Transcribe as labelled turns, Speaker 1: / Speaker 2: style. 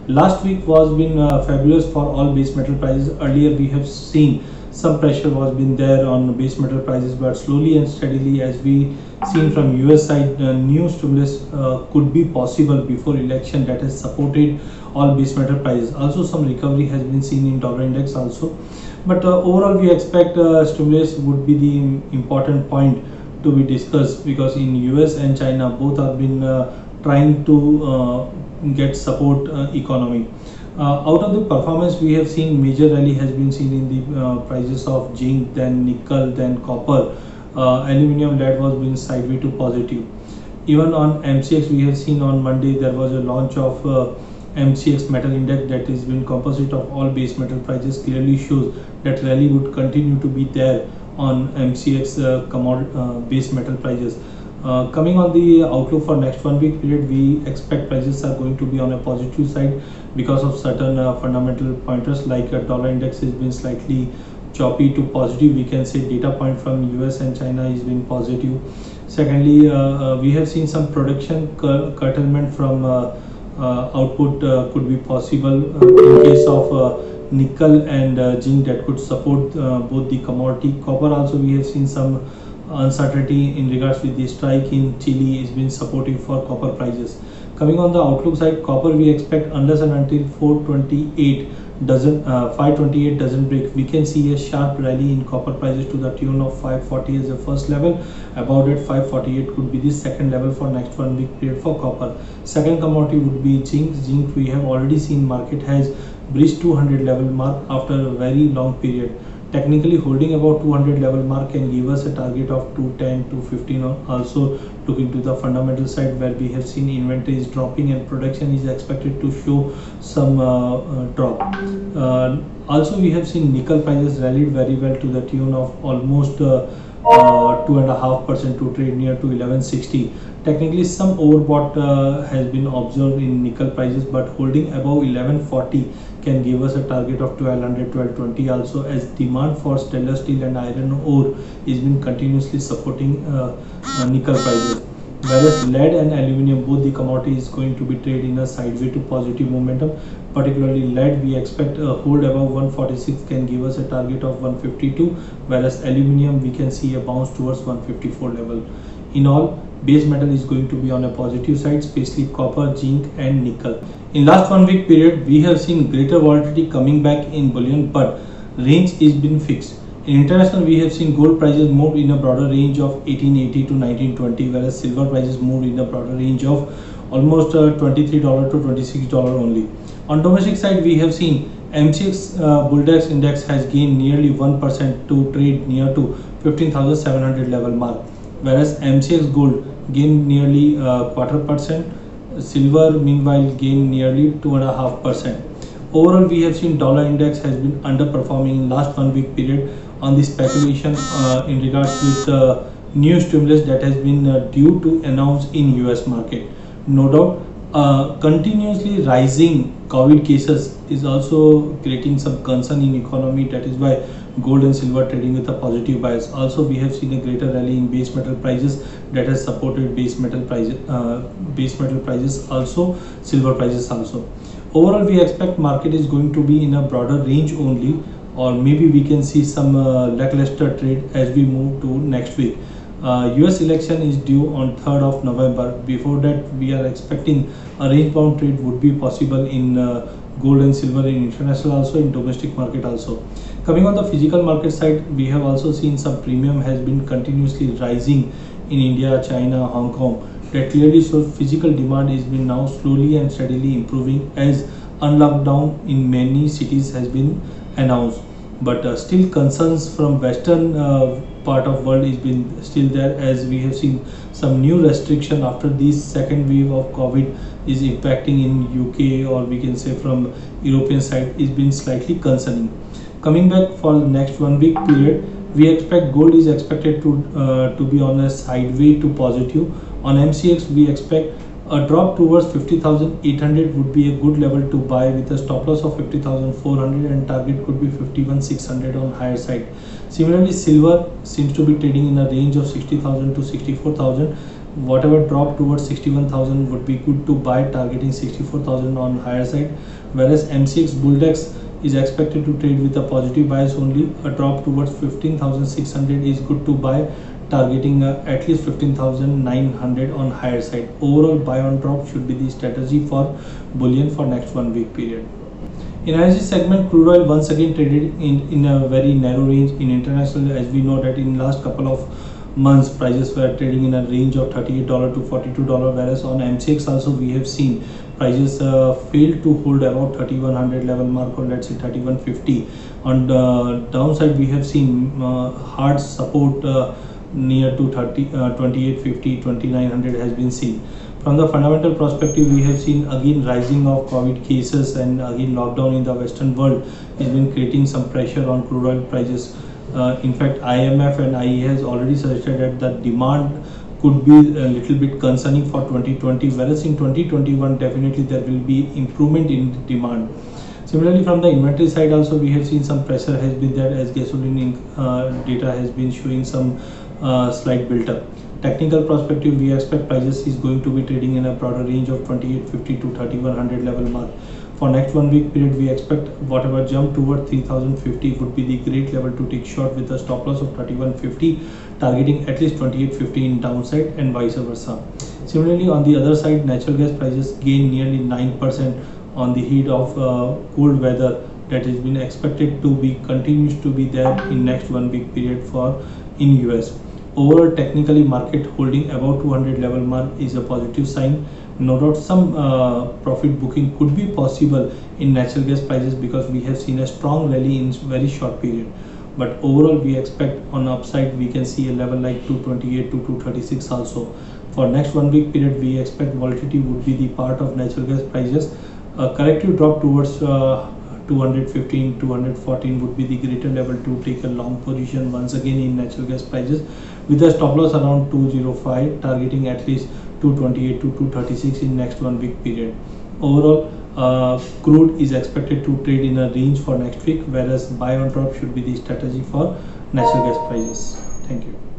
Speaker 1: Last week was been fabulous for all base metal prices. Earlier we have seen some pressure was been there on base metal prices, but slowly and steadily, as we seen from US side, new stimulus could be possible before election, that has supported all base metal prices. Also some recovery has been seen in dollar index also, but overall we expect stimulus would be the important point to be discussed, because in US and China both have been trying to get support economy. Out of the performance, we have seen major rally has been seen in the prices of zinc, then nickel, then copper. Aluminium, lead was being sideways to positive. Even on MCX, we have seen on Monday there was a launch of MCX metal index, that is been composite of all base metal prices, clearly shows that rally would continue to be there on MCX base metal prices. Coming on the outlook for next 1 week period, we expect prices are going to be on a positive side because of certain fundamental pointers, like dollar index has been slightly choppy to positive. We can say data point from US and China is been positive. Secondly, we have seen some production curtailment from output could be possible in case of nickel and zinc, that could support both the commodity. Copper also we have seen some uncertainty in regards with the strike in Chile is been supportive for copper prices. Coming on the outlook side, copper we expect unless and until 528 doesn't break, we can see a sharp rally in copper prices to the tune of 540 as a first level. About it, 548 could be the second level for next 1 week period for copper. Second commodity would be zinc. Zinc we have already seen market has breached 200 level mark after a very long period. Technically holding about 200 level mark can give us a target of 210 215. Also looking to the fundamental side, where we have seen inventory is dropping and production is expected to show some drop. Also we have seen nickel prices rallied very well to the tune of almost 2.5% to trade near to 1160. Technically some overbought has been observed in nickel prices, but holding above 1140 can give us a target of 1200 1220 also, as demand for stainless steel and iron ore is been continuously supporting nickel prices. Whereas lead and aluminium, both the commodity is going to be traded in a sideways to positive momentum. Particularly lead, we expect a hold above 146 can give us a target of 152, whereas aluminium we can see a bounce towards 154 level. In all, base metal is going to be on a positive side, especially copper, zinc and nickel. In last 1 week period, we have seen greater volatility coming back in bullion, but range is been fixed. In international, we have seen gold prices moved in a broader range of 1880 to 1920, whereas silver prices moved in a broader range of almost $23 to $26 only. On domestic side, we have seen MCX Bulldex index has gained nearly 1% to trade near to 15,700 level mark, whereas MCX gold gained nearly 0.25%. Silver meanwhile gained nearly 2.5%. Overall, we have seen dollar index has been underperforming in last 1 week period on the speculation in regards with new stimulus that has been due to announce in US market. No doubt, continuously rising COVID cases is also creating some concern in economy. That is why gold and silver trading with a positive bias. Also, we have seen a greater rally in base metal prices that has supported base metal prices. Also silver prices also. Overall, we expect market is going to be in a broader range only, or maybe we can see some lackluster trade as we move to next week. US election is due on 3rd of November. Before that, we are expecting a range bound trade would be possible in gold and silver in international, also in domestic market also. Coming on the physical market side, we have also seen some premium has been continuously rising in India, China, Hong Kong. That clearly shows physical demand is been now slowly and steadily improving as unlockdown in many cities has been announced. But still concerns from western part of world is been still there, as we have seen some new restriction after this second wave of COVID is impacting in UK, or we can say from European side is been slightly concerning. Coming back for the next 1 week period, we expect gold is expected to be on a sideway to positive. On MCX, we expect a drop towards 50,800 would be a good level to buy, with a stop loss of 50,400 and target could be 51,600 on higher side. Similarly, silver seems to be trading in a range of 60,000 to 64,000, Whatever drop towards 61,000 would be good to buy, targeting 64,000 on higher side, whereas MCX Bulldex is expected to trade with a positive bias only. A drop towards 15,600 is good to buy, targeting at least 15,900 on higher side. Overall, buy on drop should be the strategy for bullion for next 1 week period. In energy segment, crude oil once again traded in a very narrow range. In international, as we know that in last couple of months prices were trading in a range of $38 to $42, whereas on MCX also we have seen prices failed to hold about 3100 level mark, or let's say 3150. On the downside we have seen hard support near to 2850, 2900 has been seen. From the fundamental perspective, we have seen again rising of COVID cases, and again lockdown in the Western world has been creating some pressure on crude oil prices. In fact, IMF and IE has already suggested that the demand could be a little bit concerning for 2020, whereas in 2021 definitely there will be improvement in demand. Similarly, from the inventory side also we have seen some pressure has been there, as gasoline data has been showing some slight build up. Technical perspective, we expect prices is going to be trading in a broader range of 2850 to 3100 level mark. For next 1 week period, we expect whatever jump toward 3050 would be the great level to take short, with a stop loss of 3150, targeting at least 2850 in downside and vice versa. Similarly, on the other side, natural gas prices gained nearly 9% on the heat of cold weather that has been expected to be continues to be there in next 1 week period for in US. Overall, technically market holding about 200 level mark is a positive sign. No doubt some profit booking could be possible in natural gas prices, because we have seen a strong rally in very short period. But overall, we expect on upside we can see a level like 228 to 236 also. For next 1 week period, we expect volatility would be the part of natural gas prices. A corrective drop towards 215, 214 would be the greater level to take a long position once again in natural gas prices, with a stop loss around 205, targeting at least 228 to 236 in next 1 week period. Overall, crude is expected to trade in a range for next week, whereas buy on drop should be the strategy for natural gas prices. Thank you.